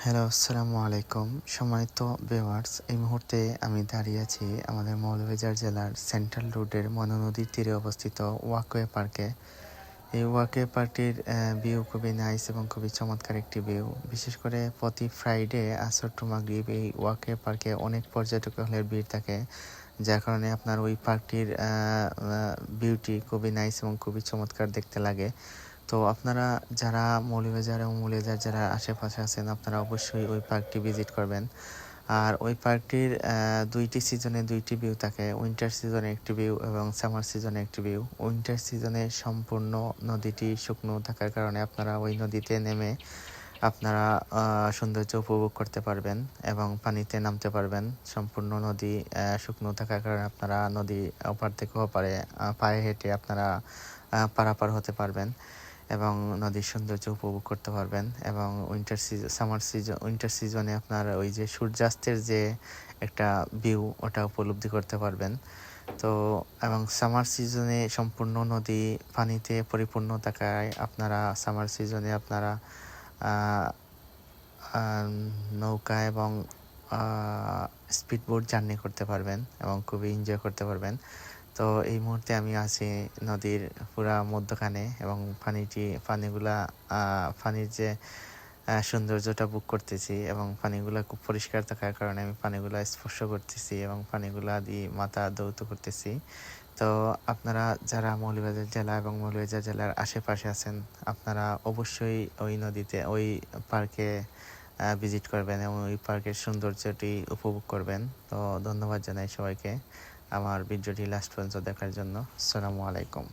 Hello, আসসালামু আলাইকুম। সম্মানিত ভিউয়ার্স, এই মুহূর্তে আমি দাঁড়িয়ে আছি আমাদের মৌলভীবাজার জেলার সেন্ট্রাল রোডের মনু নদীর তীরে অবস্থিত ওয়াকওয়ে পার্কে। এই ওয়াকওয়ে পার্কটির ভিউ খুবই নাইস এবং খুবই চমৎকার একটি ভিউ। বিশেষ করে প্রতি ফ্রাইডে আসর টু মাগরিব এই ওয়াকওয়ে পার্কে অনেক পর্যটকের ভিড় থাকে, যার কারণে আপনার ওই পার্কটির বিউটি খুবই নাইস এবং খুবই চমৎকার দেখতে লাগে। তো আপনারা যারা মৌলভীবাজার এবং মৌলভীবাজার জেলার আশেপাশে আছেন, আপনারা অবশ্যই ওই পার্কটি ভিজিট করবেন। আর ওই পার্কটির ২টি সিজনে ২টি ভিউ থাকে। উইন্টার সিজনে একটি ভিউ এবং সামার সিজনে একটি ভিউ। উইন্টার সিজনে সম্পূর্ণ নদীটি শুকনো থাকার কারণে আপনারা ওই নদীতে নেমে আপনারা সৌন্দর্য উপভোগ করতে পারবেন এবং পানিতে নামতে পারবেন। সম্পূর্ণ নদী শুকনো থাকার কারণে আপনারা নদী ওপার থেকে ওপারে পায়ে হেঁটে আপনারা পারাপার হতে পারবেন এবং নদীর সৌন্দর্য উপভোগ করতে পারবেন। এবং উইন্টার সিজনে আপনার ওই যে সূর্যাস্তের যে একটা ভিউ ওটা উপলব্ধি করতে পারবেন। তো এবং সামার সিজনে সম্পূর্ণ নদী পানিতে পরিপূর্ণ থাকায় আপনারা সামার সিজনে আপনারা নৌকা এবং স্পিডবোট জার্নি করতে পারবেন এবং খুবই এনজয় করতে পারবেন। তো এই মুহূর্তে আমি আছি নদীর পুরা মধ্যখানে এবং পানির যে সৌন্দর্যটা বুক করতেছি এবং পানিগুলা খুব পরিষ্কার থাকার কারণে আমি পানিগুলা স্পর্শ করতেছি এবং পানিগুলা দিয়ে মাথা ধৌত করতেছি। তো আপনারা যারা মৌলভীবাজার জেলা এবং মৌলভীবাজার জেলার আশেপাশে আছেন, আপনারা অবশ্যই ওই পার্কে ভিজিট করবেন এবং ওই পার্কের সৌন্দর্যটি উপভোগ করবেন। তো ধন্যবাদ জানাই সবাইকে আমার ভিডিওটি লাস্ট পর্যন্ত দেখার জন্য। আসসালামু আলাইকুম।